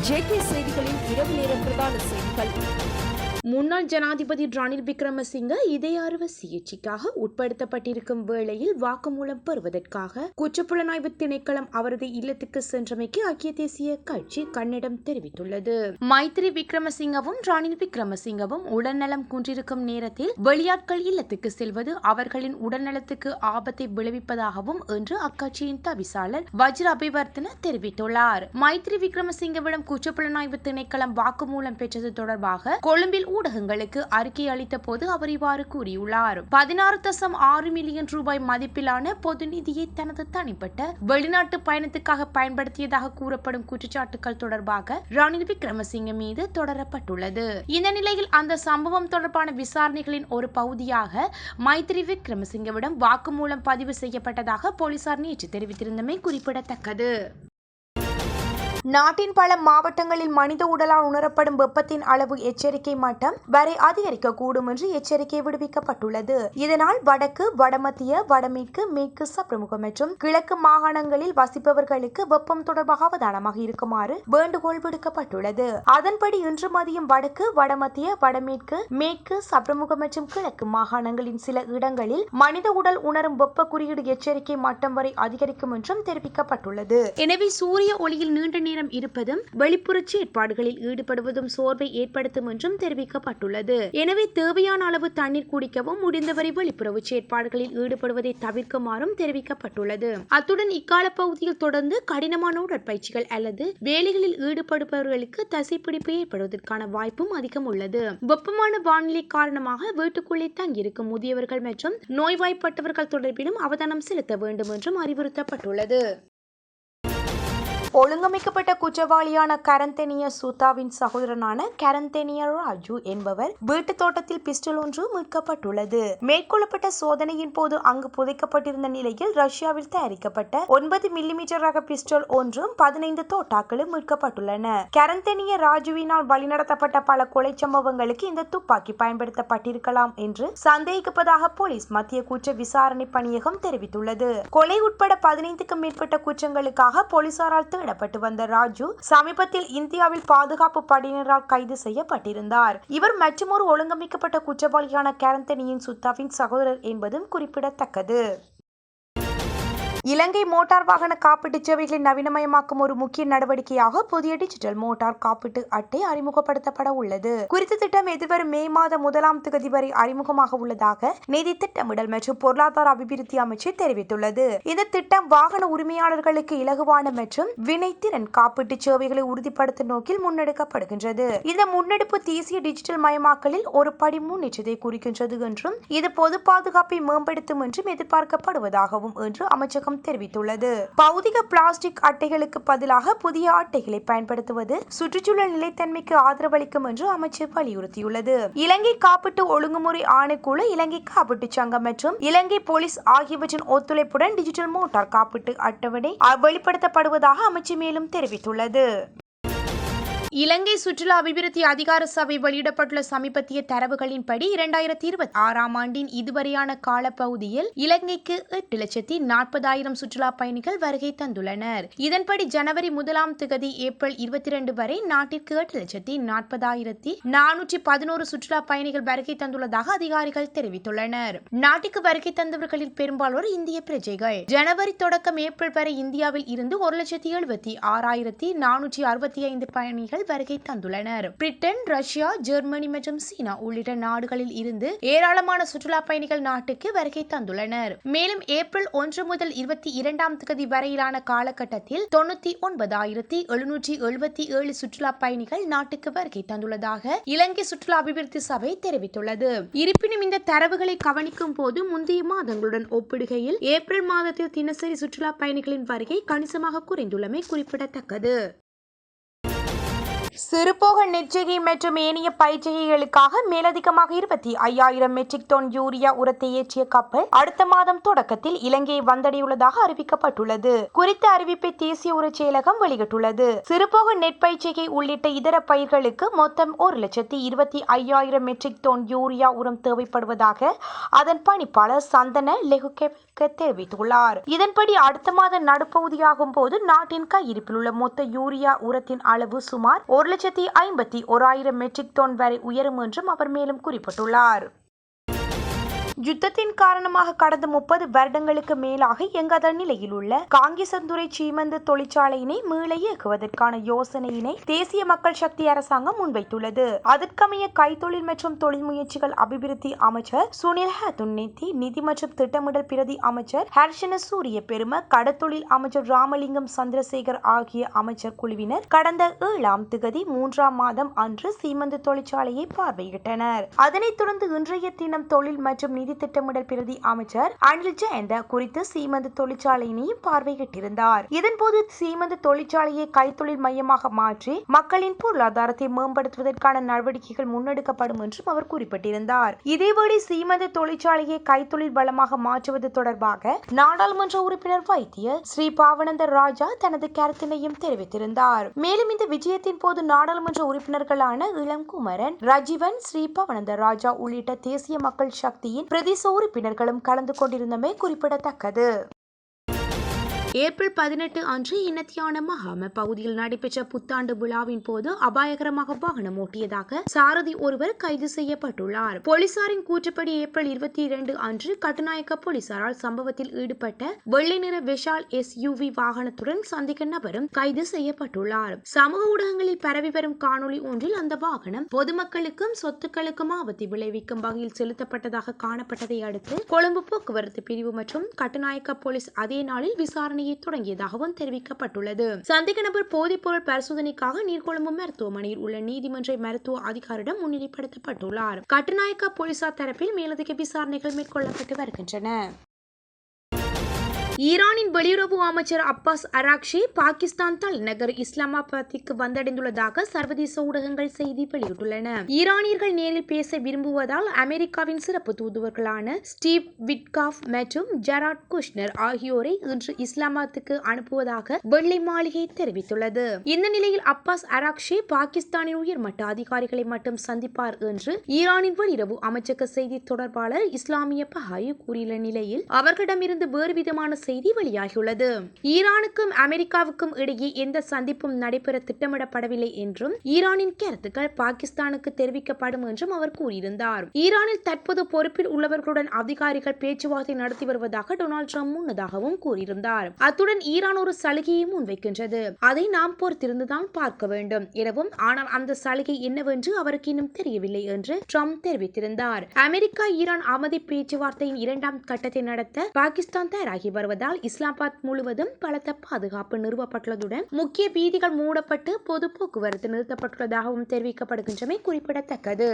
JK செய்திகளின் இரவு நேர பிரதான செய்திகள். முன்னாள் ஜனாதிபதி ரணில் விக்ரமசிங்க இதய அறுவை சிகிச்சைக்காக உட்படுத்தப்பட்டிருக்கும் வேளையில் வாக்குமூலம் பெறுவதற்காக குற்றப்புலனாய்வு திணைக்களம் அவரது இல்லத்துக்கு சென்றமைக்கு ஐக்கிய தேசிய கட்சி கன்னடம் தெரிவித்துள்ளது. மைத்ரி விக்ரமசிங்கவும் ரணில் விக்ரமசிங்கவும் உடல்நலம் குன்றிருக்கும் நேரத்தில் வெளியாட்கள் இல்லத்துக்கு செல்வது அவர்களின் உடல்நலத்துக்கு ஆபத்தை விளைவிப்பதாகவும் என்று அக்கட்சியின் தவிசாளர் வஜ்ர அபிவர்த்தன தெரிவித்துள்ளார். மைத்ரி விக்ரமசிங்கவிடம் குற்றப்புலனாய்வு திணைக்களம் வாக்குமூலம் பெற்றது தொடர்பாக கொழும்பில் ஊடகங்களுக்கு அறிக்கை அளித்த போது அவர் இவ்வாறு கூறியுள்ளார். 16.6 மில்லியன் ரூபாய் மதிப்பிலான பொது நிதியை தனது தனிப்பட்ட வெளிநாட்டு பயணத்துக்காக பயன்படுத்தியதாக கூறப்படும் குற்றச்சாட்டுகள் தொடர்பாக ரணில் விக்ரமசிங்க மீது தொடரப்பட்டுள்ளது. இந்த நிலையில் அந்த சம்பவம் தொடர்பான விசாரணைகளின் ஒரு பகுதியாக மைத்ரி விக்ரமசிங்கவிடம் வாக்குமூலம் பதிவு செய்யப்பட்டதாக போலீசார் நேற்று தெரிவித்திருந்தமை குறிப்பிடத்தக்கது. நாட்டின் பல மாவட்டங்களில் மனித உடலால் உணரப்படும் வெப்பத்தின் அளவு எச்சரிக்கை மட்டம் வரை அதிகரிக்கக்கூடும் என்று எச்சரிக்கை விடுவிக்கப்பட்டுள்ளது. இதனால் வடக்கு, வடமத்திய, வடமேற்கு, மேற்கு சப்ரமுகம் மற்றும் கிழக்கு மாகாணங்களில் வசிப்பவர்களுக்கு வெப்பம் தொடர்பாக அவதானமாக இருக்குமாறு வேண்டுகோள் விடுக்கப்பட்டுள்ளது. அதன்படி இன்று மதியம் வடக்கு, வடமத்திய, வடமேற்கு, மேற்கு சப்ரமுகம் மற்றும் கிழக்கு மாகாணங்களின் சில இடங்களில் மனித உடல் உணரும் வெப்ப குறியீடு எச்சரிக்கை மட்டம் வரை அதிகரிக்கும் என்றும் தெரிவிக்கப்பட்டுள்ளது. எனவே சூரிய ஒளியில் நீண்ட இருப்பதும் வெளிப்புற செயற்பாடுகளில் ஈடுபடுவதும் சோர்வை ஏற்படுத்தும் என்றும் தெரிவிக்கப்பட்டுள்ளது. எனவே தேவையான அளவு தண்ணீர் குடிக்கவும் முடிந்தவரை வெளிப்புற செயற்பாடுகளில் ஈடுபடுவதை தவிர்க்குமாறும் தெரிவிக்கப்பட்டுள்ளது. அத்துடன் இக்கால பகுதியில் தொடர்ந்து கடினமான உடற்பயிற்சிகள் அல்லது வேலைகளில் ஈடுபடுபவர்களுக்கு தசைப்பிடிப்பு ஏற்படுவதற்கான வாய்ப்பும் அதிகம் உள்ளது. வெப்பமான வானிலை காரணமாக வீட்டுக்குள்ளே தங்கியிருக்கும் முதியவர்கள் மற்றும் நோய்வாய்ப்பட்டவர்கள் தொடர்பிலும் அவதானம் செலுத்த வேண்டும் என்றும் அறிவுறுத்தப்பட்டுள்ளது. ஒழுங்கமைக்கப்பட்ட குற்றவாளியான கரந்தெனிய சூத்தாவின் சகோதரனான கரந்தெனிய ராஜு என்பவர் வீட்டு தோட்டத்தில் பிஸ்டல் ஒன்று மீட்கப்பட்டுள்ளது. மேற்கொள்ளப்பட்ட சோதனையின் போது அங்கு புதைக்கப்பட்டிருந்த நிலையில் ரஷ்யாவில் தயாரிக்கப்பட்ட 9 மில்லிமீட்டர் ரக பிஸ்டல் ஒன்றும் 15 தோட்டாக்களும் மீட்கப்பட்டுள்ளன. கரந்தெனிய ராஜுவினால் வழிநடத்தப்பட்ட பல கொலை சம்பவங்களுக்கு இந்த துப்பாக்கி பயன்படுத்தப்பட்டிருக்கலாம் என்று சந்தேகிப்பதாக போலீஸ் மத்திய குற்ற விசாரணை பணியகம் தெரிவித்துள்ளது. கொலை உட்பட 15க்கும் மேற்பட்ட குற்றங்களுக்காக போலீசாரால் தேடப்பட்டு வந்த ராஜு சமீபத்தில் இந்தியாவில் பாதுகாப்பு படையினரால் கைது செய்யப்பட்டிருந்தார். இவர் மற்றுமொரு ஒழுங்கமைக்கப்பட்ட குற்றவாளியான கரந்தெனியின் சுத்தாவின் சகோதரர் என்பதும் குறிப்பிடத்தக்கது. இலங்கை மோட்டார் வாகன காப்பீட்டு சேவைகளை நவீனமயமாக்கும் ஒரு முக்கிய நடவடிக்கையாக புதிய டிஜிட்டல் மோட்டார் காப்பீட்டு அட்டை அறிமுகப்படுத்தப்பட உள்ளது. குறித்த திட்டம் எதிர்வரும் மே மாதம் 1ஆம் தேதி வரை அறிமுகமாக உள்ளதாக நிதி திட்டமிடல் மற்றும் பொருளாதார அபிவிருத்தி அமைச்சு தெரிவித்துள்ளது. இந்த திட்டம் வாகன உரிமையாளர்களுக்கு இலகுவான மற்றும் வினைத்திறன் காப்பீட்டு சேவைகளை உறுதிப்படுத்தும் நோக்கில் முன்னெடுக்கப்படுகின்றது. இந்த முன்னெடுப்பு தேசிய டிஜிட்டல் மயமாக்கலில் ஒரு படி முன்னேற்றத்தை குறிக்கின்றது என்றும் இது பொது பாதுகாப்பை மேம்படுத்தும் என்றும் எதிர்பார்க்கப்படுவதாகவும் என்று அமைச்சகம் தெரிவித்துள்ளது. பௌதிக பிளாஸ்டிக் அட்டைகளுக்கு பதிலாக புதிய அட்டைகளை பயன்படுத்துவது சுற்றுச்சூழல் நிலைத்தன்மைக்கு ஆதரவளிக்கும் என்று அமைச்சர் வலியுறுத்தியுள்ளது. இலங்கை காப்பீட்டு ஒழுங்குமுறை ஆணைக்குழு, இலங்கை காப்பீட்டு சங்கம் மற்றும் இலங்கை போலீஸ் ஆகியவற்றின் ஒத்துழைப்புடன் டிஜிட்டல் மோட்டார் காப்பீட்டு அட்டவணை வெளிப்படுத்தப்படுவதாக அமைச்சர் மேலும் தெரிவித்துள்ளது. இலங்கை சுற்றுலா அபிவிருத்தி அதிகார சபை வெளியிடப்பட்டுள்ள சமீபத்திய தரவுகளின்படி 2026ஆம் ஆண்டின் இதுவரையான காலப்பகுதியில் இலங்கைக்கு 8,40,000 சுற்றுலா பயணிகள் வருகை தந்துள்ளனர். இதன்படி ஜனவரி 1ஆம் தேதி ஏப்ரல் 22 வரை நாட்டிற்கு 8,40,411 சுற்றுலா பயணிகள் வருகை தந்துள்ளதாக அதிகாரிகள் தெரிவித்துள்ளனர். நாட்டுக்கு வருகை தந்தவர்களில் பெரும்பாலோர் இந்திய பிரஜைகள். ஜனவரி தொடக்கம் ஏப்ரல் வரை இந்தியாவில் இருந்து 1,76,465 பயணிகள் வருகை தந்துள்ளனர். பிரிட்டன், ரஷ்யா, ஜெர்மனி மற்றும் சீனா உள்ளிட்ட நாடுகளில் இருந்து ஏராளமான சுற்றுலா பயணிகள் நாட்டுக்கு வருகை தந்துள்ளனர். மேலும் ஏப்ரல் 1 முதல் 22ஆம் தேதி வரையிலான காலகட்டத்தில் 99,777 சுற்றுலா பயணிகள் நாட்டுக்கு வருகை தந்துள்ளதாக இலங்கை சுற்றுலா அபிவிருத்தி சபை தெரிவித்துள்ளது. இருப்பினும் இந்த தரவுகளை கவனிக்கும் போது முந்தைய மாதங்களுடன் ஒப்பிடுகையில் ஏப்ரல் மாதத்தில் தினசரி சுற்றுலா பயணிகளின் வருகை கணிசமாக குறைந்துள்ளமை குறிப்பிடத்தக்கது. சிறுபோக நெற்சிகை மற்றும் ஏனைய பயிர்ச்செய்கைகளுக்காக மேலதிகமாக 25,000 மெட்ரிக் டன் யூரியா உரத்தை ஏற்றிய கப்பல் அடுத்த மாதம் தொடக்கத்தில் இலங்கையை வந்தடையுள்ளதாக அறிவிக்கப்பட்டுள்ளது. குறித்த அறிவிப்பை தேசிய உர செயலகம் வெளியிட்டுள்ளது. சிறுபோக நெற்பயிர்ச்செய்கை உள்ளிட்ட இதர பயிர்களுக்கு மொத்தம் 1,25,000 மெட்ரிக் டன் யூரியா உரம் தேவைப்படுவதாக அதன் பணிப்பாளர் சந்தன லெகுகெ தெரிவித்துள்ளார். இதன்படி அடுத்த மாத நடுப்பகுதியாகும் போது நாட்டின் கையிருப்பில் உள்ள மொத்த யூரியா உரத்தின் அளவு சுமார் 1,51,000 மெட்ரிக் டன் வரை உயரும் என்றும் அவர் மேலும் குறிப்பிட்டுள்ளார். யுத்தத்தின் காரணமாக கடந்த 30 வருடங்களுக்கு மேலாக இயங்காத நிலையில் உள்ள காங்கேசன்துறை சீமெந்து தொழிற்சாலையினை மீள இயக்குவதற்கான யோசனையினை தேசிய மக்கள் சக்தி அரசாங்கம் முன்வைத்துள்ளது. அதற்கமைய கைத்தொழில் மற்றும் தொழில் முயற்சிகள் அபிவிருத்தி அமைச்சர் சுனில் ஹத்துன்னேத்தி, நிதி மற்றும் திட்டமிடல் பிரதி அமைச்சர் ஹர்ஷன சூரிய பெரும, கடத்தொழில் அமைச்சர் ராமலிங்கம் சந்திரசேகர் ஆகிய அமைச்சர் குழுவினர் கடந்த 7ஆம் திகதி 3ஆம் மாதம் அன்று சீமெந்து தொழிற்சாலையை பார்வையிட்டனர். அதனைத் தொடர்ந்து இன்றைய தினம் தொழில் மற்றும் நிதி திட்டமிடல் பிரதி அமைச்சர் அனில் ஜெயந்த குறித்து சீமெந்து தொழிற்சாலையினையும் பார்வையிட்டிருந்தார். இதன்போது சீமெந்து தொழிற்சாலையை கைத்தொழில் மையமாக மாற்றி மக்களின் பொருளாதாரத்தை மேம்படுத்துவதற்கான நடவடிக்கைகள் முன்னெடுக்கப்படும் என்றும் அவர் குறிப்பிட்டிருந்தார். இதேவேளை சீமெந்து தொழிற்சாலையை கைத்தொழில் வளமாக மாற்றுவது தொடர்பாக நாடாளுமன்ற உறுப்பினர் வைத்திய ஸ்ரீ பாவனந்த ராஜா தனது கருத்தினையும் தெரிவித்திருந்தார். மேலும் இந்த விஜயத்தின் போது நாடாளுமன்ற உறுப்பினர்களான இளங்குமரன், ரஜீவன், ஸ்ரீ பாவனந்த ராஜா உள்ளிட்ட தேசிய மக்கள் சக்தியின் பிரதேச உறுப்பினர்களும் கலந்து கொண்டிருந்தமை குறிப்பிடத்தக்கது. ஏப்ரல் 18 அன்று இன்னத்தியான மகாம பகுதியில் நடைபெற்ற புத்தாண்டு விழாவின் போது அபாயகரமாக வாகனம் ஓட்டியதாக சாரதி ஒருவர் கைது செய்யப்பட்டுள்ளார். போலீசாரின் கூற்றுப்படி ஏப்ரல் 22 அன்று கட்டுநாயக்க போலீசாரால் சம்பவத்தில் ஈடுபட்ட வெள்ளை நிற விஷால் SUV வாகனத்துடன் சந்திக்க நபரும் கைது செய்யப்பட்டுள்ளார். சமூக ஊடகங்களில் பரவி வரும் காணொலி ஒன்றில் அந்த வாகனம் பொதுமக்களுக்கும் சொத்துக்களுக்கும் ஆபத்தை விளைவிக்கும் வகையில் செலுத்தப்பட்டதாக காணப்பட்டதை அடுத்து கொழும்பு போக்குவரத்து பிரிவு மற்றும் கட்டுநாயக்க போலீஸ் அதே நாளில் விசாரணை தொடங்கியதாகவும் தெரிவிக்கப்பட்டுள்ளது. சந்தேக நபர் போதைப் பொருள் பரிசோதனைக்காக நீர்கொழும்பு மருத்துவமனையில் உள்ள நீதிமன்ற மருத்துவ அதிகாரியிடம் முன்னிலைப்படுத்தப்பட்டுள்ளார். கட்டுநாயக்க போலீசார் தரப்பில் மேலதிக விசாரணைகள் மேற்கொள்ளப்பட்டு வருகின்றன. ஈரானின் வெளியுறவு அமைச்சர் அப்பாஸ் அராக்ஷி பாகிஸ்தான் தலைநகர் இஸ்லாமாபாத்திற்கு வந்தடைந்துள்ளதாக சர்வதேச ஊடகங்கள் செய்தி வெளியிட்டுள்ளன. ஈரானியர்கள் நேரில் பேச விரும்புவதால் அமெரிக்காவின் சிறப்பு தூதுவர்களான ஸ்டீவ் விட்காஃப் மற்றும் ஜெராட் குஷ்னர் ஆகியோரை இன்று இஸ்லாமாபாத்துக்கு அனுப்புவதாக வெள்ளை மாளிகை தெரிவித்துள்ளது. இந்த நிலையில் அப்பாஸ் அராக்ஷி பாகிஸ்தானின் உயர்மட்ட அதிகாரிகளை மட்டும் சந்திப்பார் என்று ஈரானின் வெளியுறவு அமைச்சக செய்தி தொடர்பாளர் இஸ்லாமிய பஹாய் கூறியுள்ள நிலையில் அவர்களிடமிருந்து வேறு விதமான செய்தி வெளியாகியுள்ளது. ஈரானுக்கும் அமெரிக்காவுக்கும் இடையே எந்த சந்திப்பும் நடைபெற திட்டமிடப்படவில்லை என்றும் ஈரானின் கருத்துக்கள் பாகிஸ்தானுக்கு தெரிவிக்கப்படும் என்றும் அவர் கூறியிருந்தார். ஈரானில் தற்போது பொறுப்பில் உள்ளவர்களுடன் அதிகாரிகள் பேச்சுவார்த்தை நடத்தி வருவதாக டொனால்ட் ட்ரம்ப் முன்னதாகவும் கூறியிருந்தார். அத்துடன் ஈரான் ஒரு சலுகையை முன்வைக்கின்றது, அதை நாம் பொறுத்திருந்துதான் பார்க்க வேண்டும் எனவும், ஆனால் அந்த சலுகை என்னவென்று அவருக்கு இன்னும் தெரியவில்லை என்று ட்ரம்ப் தெரிவித்திருந்தார். அமெரிக்கா ஈரான் அமைதி பேச்சுவார்த்தையின் 2ஆம் கட்டத்தை நடத்த பாகிஸ்தான் தயாராகி வருவதால் இஸ்லாமாபாத் முழுவதும் பலத்த பாதுகாப்பு நிறுவப்பட்டுள்ளதுடன் முக்கிய வீதிகள் மூடப்பட்டு பொது போக்குவரத்து நிறுத்தப்பட்டுள்ளதாகவும் தெரிவிக்கப்படுகின்றமை குறிப்பிடத்தக்கது.